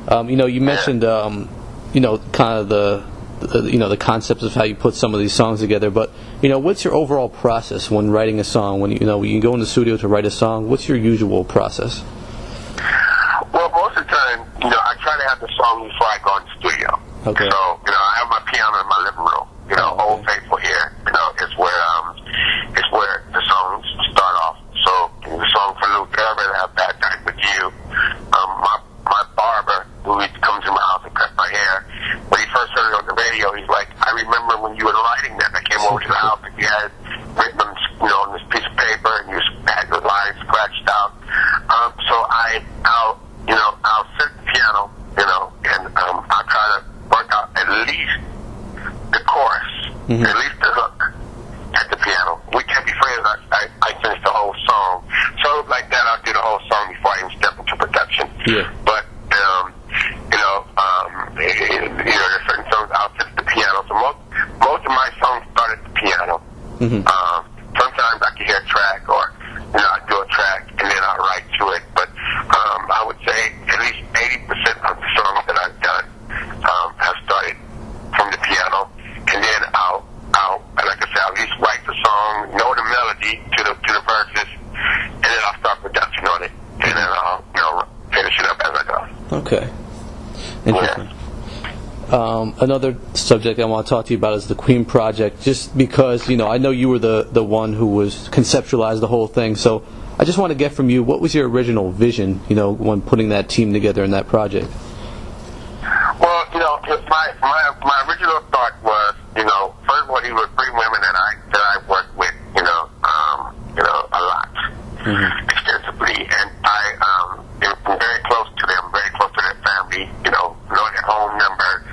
You mentioned, kind of the concepts of how you put some of these songs together. But what's your overall process when writing a song? When you go in the studio to write a song, what's your usual process? Well, most of the time, I try to have the song before I go in the studio. Okay. So, I have my piano in my living room. Old Faithful here, is where the songs start off. So, the song for Luke, I rather have Bad Night with You. My barber, who comes to my house and cuts my hair, when he first heard it on the radio, he's like, I remember when you were writing that. I came over to the house and you had written them, on this piece of paper, and you had the lines scratched out. So I'll sit at the piano, and I'll try to work out at least the chorus, at least the hook at the piano. We Can't Be Friends, I finish the whole song. So like that, I'll do the whole song before I even step into production. Yeah. But, there's certain songs I'll sit at the piano. So most of my songs start at the piano. Sometimes I can hear a track, or, I do a track, and then I'll write to it. But I would say at least 80% of the songs that I've done have started from the piano, and then I'll like I said, I'll at least write the song, know the melody to the verses, and then I'll start production on it, and then I'll finish it up as I go. Okay. Interesting. Yeah. Another subject I want to talk to you about is the Queen Project, just because, I know you were the one who was conceptualized the whole thing, so I just want to get from you, what was your original vision, when putting that team together in that project? Well, my original thought was, first of all, these were 3 women that I worked with, a lot, extensively, and I am very close to them, very close to their family, know their home number,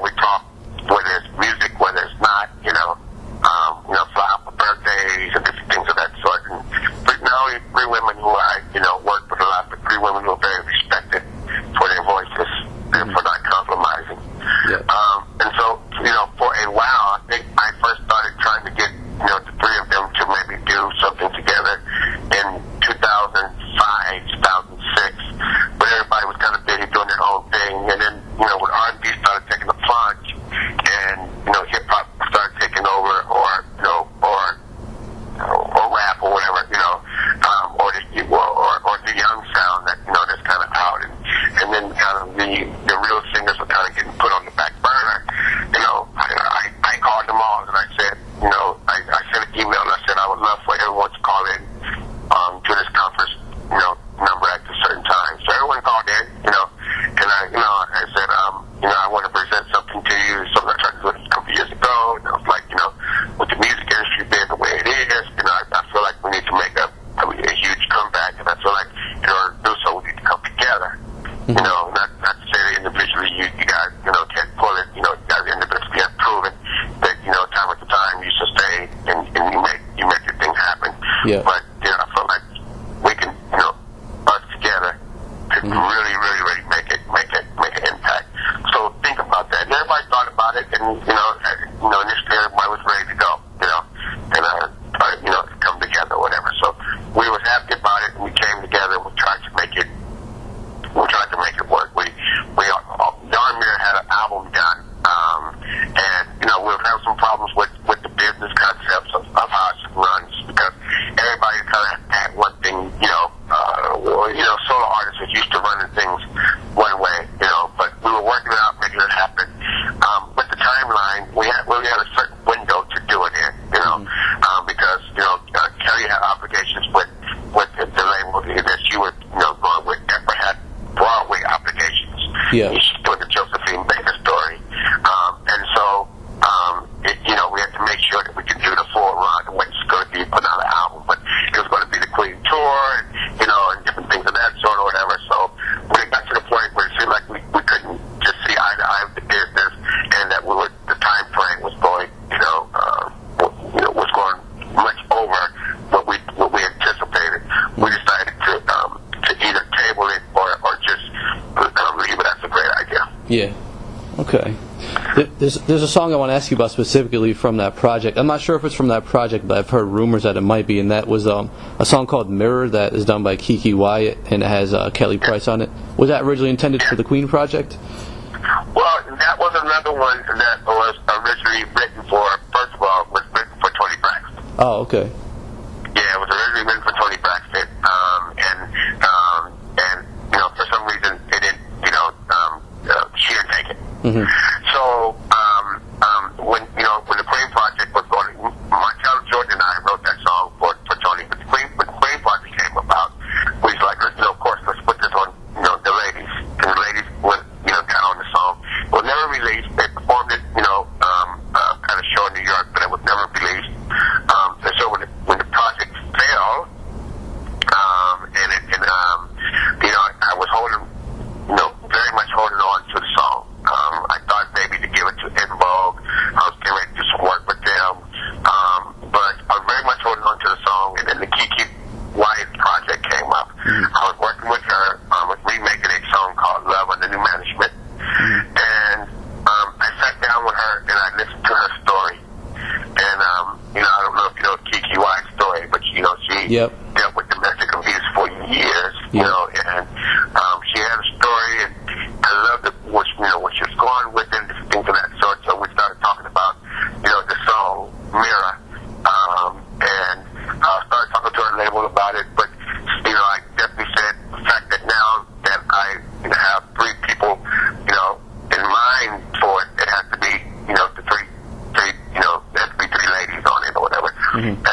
we talk, whether it's music, whether it's not, fly out for birthdays and different things of that sort. And not only 3 women who I, worked with a lot, but 3 women who are very respected for their voices, and for not compromising. Yeah. And so, for a while, I think I first started trying to get, the 3 of them to maybe do something together in 2005, 2006, but everybody was kind of busy doing their own thing. And then, when R&B started taking a plunge, and, hip-hop started taking over, or rap, or whatever, or the young sound that, that's kind of out, and then kind of the real singers were kind of getting put on the back burner. I called them all, and I said, I sent an email, and I said I would love for everyone to call in to this conference, number at a certain time. So everyone called in, and I said, I want to present something to you, something I tried to do a couple years ago, and I was like, with the music industry being the way it is, I feel like we need to make a huge comeback, and I feel like in order to do so, we need to come together. Not to say that individually you guys, can't pull it, you guys individually have proven that, time after time you sustain and you make the thing happen. Yeah. But, I feel like we can, us together to really, really, really make an impact. So think about that. And everybody thought about it, and, initially everybody was ready to go, and, come together or whatever. So we was happy about it, and we came together, and we tried to make it work. We darn near had an album done, and, we'll have some problems with the business concepts of how it runs, because everybody kind of had one thing, solo artists are used to running things one way, but we were working it out, making it happen. With the timeline, we had a certain window to do it in, because, Kelly had obligations with the label that she was, going with. Deborah had Broadway obligations. Yeah. She's doing the Josephine Baker story. And so, we had to make sure that we could do the full run and what's going to be put on the album. But it was going to be the Queen Tour, and different things of that sort or whatever. So when it got to the point where it seemed like we couldn't just see eye to eye with the business, and that the time frame was going, was going much over what we anticipated, we decided to either table it or just leave it as a great idea. Yeah. Okay. There's a song I want to ask you about specifically from that project. I'm not sure if it's from that project, but I've heard rumors that it might be, and that was a song called Mirror that is done by Kiki Wyatt, and it has Kelly Price on it. Was that originally intended for the Queen project? Well, that was another one that was originally written for, first of all, was written for Tony Braxton. Oh, okay. Yeah, it was originally written for Tony Braxton, and for some reason it didn't, she didn't take it. Mm-hmm. So when the Queen project was going, Montell Jordan and I wrote that song for Tony. But when the Queen project came about, we was like, of course, let's put this on, the ladies, and the ladies went, got on the song. It was never released. They performed it, kind of show in New York, but it was never released. And so when the project failed, I was holding, very much holding on to the song. I thought maybe to give it to En Vogue. I was getting ready to do some work with them. But I was very much holding on to the song, and then the Kiki Wyatt project came up. Mm-hmm. I was working with her, with remaking a song called Love Under New Management. Mm-hmm. And I sat down with her, and I listened to her story. And, I don't know if you know Kiki Wyatt's story, but, she Yep. dealt with domestic abuse for years, Yep. And she had a story, and I loved it, what she was going with and things of that sort. So we started talking about, the song Mirror, and I started talking to her label about it. But I definitely said the fact that now that I have three people, in mind for it, it has to be, the three, there has to be three ladies on it or whatever. Mm-hmm.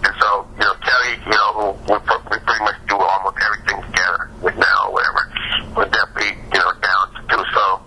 And so Kelly, we pretty much do almost everything together with now or whatever. We're definitely, down to do so.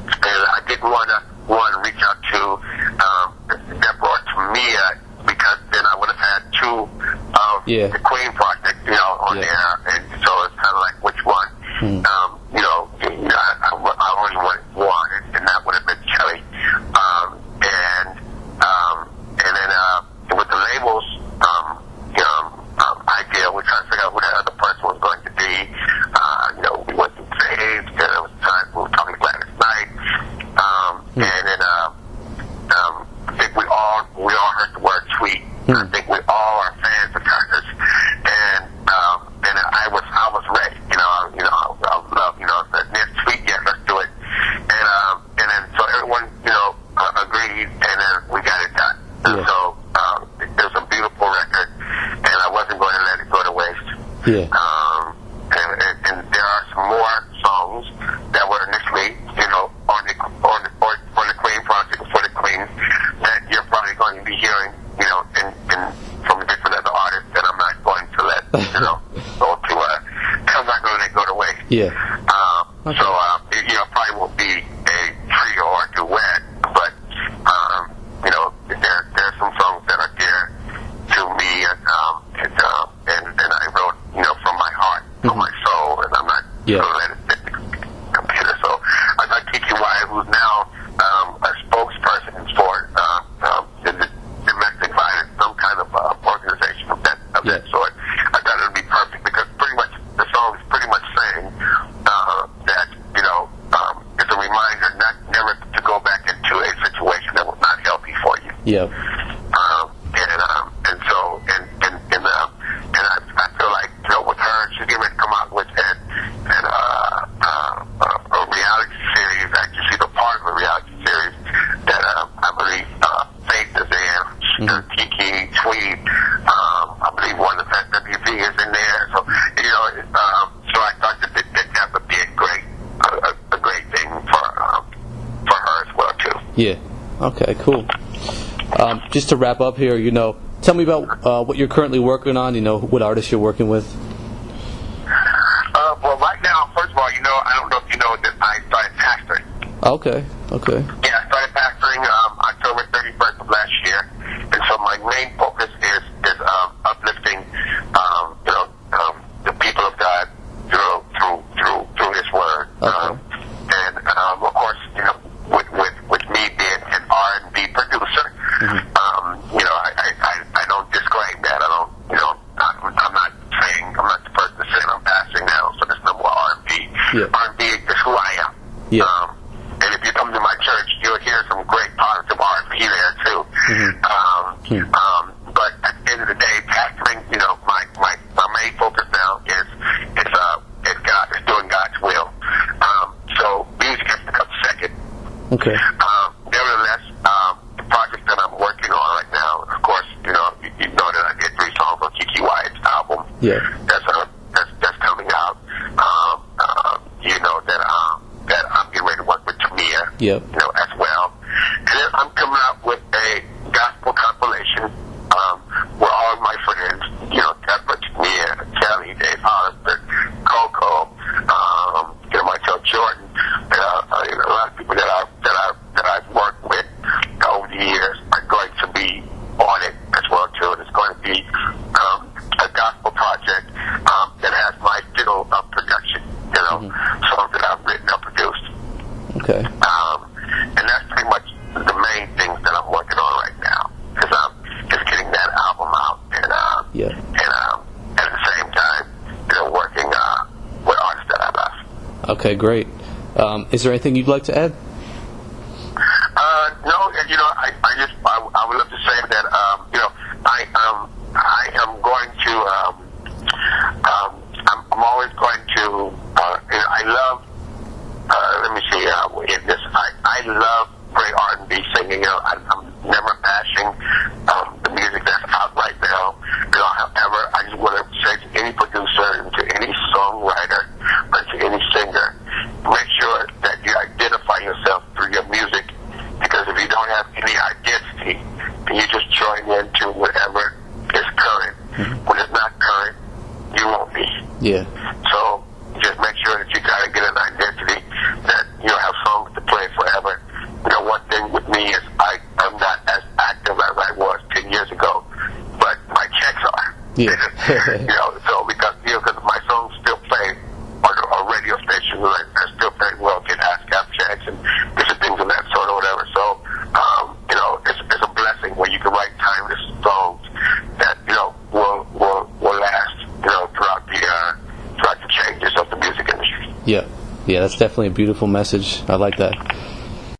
And I didn't want to reach out to Deborah or Tamia, because then I would have had two of the Queen project, on there. And so it's kind of like, which one? Mm. I only wanted one, and that would have been Kelly. And then with the labels, idea, we tried to figure out what the other person was going to be. We went through phase, and it was time we were talking to Gladys Knight. And then I think we all heard the word tweet. I think we all are fans of hers. And I was ready. I love, this tweet, yes, let's do it. And then so everyone, agreed, and then we got it done. And so it was a beautiful record, and I wasn't going to let it go to waste. Yeah. And there are some more songs that were initially, on the Queen project, for the Queen, that you're probably going to be hearing, from different other artists that I'm not going to let, I'm not going to let go to waste. Yeah. Okay. So, probably won't be a trio or a duet, but, there's some songs that are dear to me, and I wrote, from my heart, from my soul, and I'm not going to let it fit the computer. So I got Kiki Wyatt, who's now a spokesperson for the domestic violence, some kind of organization of that sort. I thought it would be perfect, because pretty much the song is pretty much saying that, it's a reminder never to go back into a situation that was not healthy for you. Yeah. And I feel like, with her, she's getting ready to come out with a reality series. Actually, she's a part of a reality series that I believe Faith is in. Mm-hmm. Kiki, Tweet, I believe one of the FWV is in there. So, so I thought that would be a great thing for her as well too. Yeah. Okay. Cool. Just to wrap up here, tell me about what you're currently working on. What artists you're working with. Well, right now, first of all, I don't know if you know that I started pastoring. Okay. Yeah, I started pastoring October 31st of last year, and so my main focus is uplifting, the people of God through His Word. Okay. And of course, with me being an R&B producer, mm-hmm. I don't disclaim that. I don't, I'm not saying, I'm not the person saying I'm pastoring now, so there's no more R&B. Yeah. R&B is who I am. Yeah. And if you Okay. Nevertheless, the project that I'm working on right now, of course, you know that I did 3 songs on Kiki Wyatt's album. Yeah. That's coming out. You know that I'm getting ready to work with Tamia. Yep. You know, as well. And then I'm coming out with a gospel compilation where all of my friends, you know, Deborah, Tamia, Kelly, Dave Hollister, Coco, you know, Montell Jordan, you know, a lot of people that I've worked with over the years are going to be on it as well too. And it's going to be a gospel project that has my fiddle of production, you know, songs that I've written and produced. Okay. And that's pretty much the main things that I'm working on right now, because I'm just getting that album out and at the same time, you know, working with artists that I love. Okay, great. Is there anything you'd like to add? No, you know, I would love to say that, you know, I am going to, I'm always going to, you know, I love, let me see, in this, I love great R&B singing. You know, I'm never bashing the music that's out right now. You know, however, I just want to say to any producer and to any songwriter or to any singer, make sure that you identify yourself through your music, because if you don't have any identity, then you just join into whatever is current. When it's not current, you won't be. Yeah. So just make sure that you got to get an identity, that you'll have songs to play forever. You know, one thing with me is I'm not as active as I was 10 years ago, but my checks are. Yeah. You know, so because my songs still play on radio stations, and I still play well, get ASCAP checks and different things of that sort or whatever. So, you know, it's a blessing when you can write timeless songs that, you know, will last, you know, throughout the changes of the music industry. Yeah. Yeah, that's definitely a beautiful message. I like that.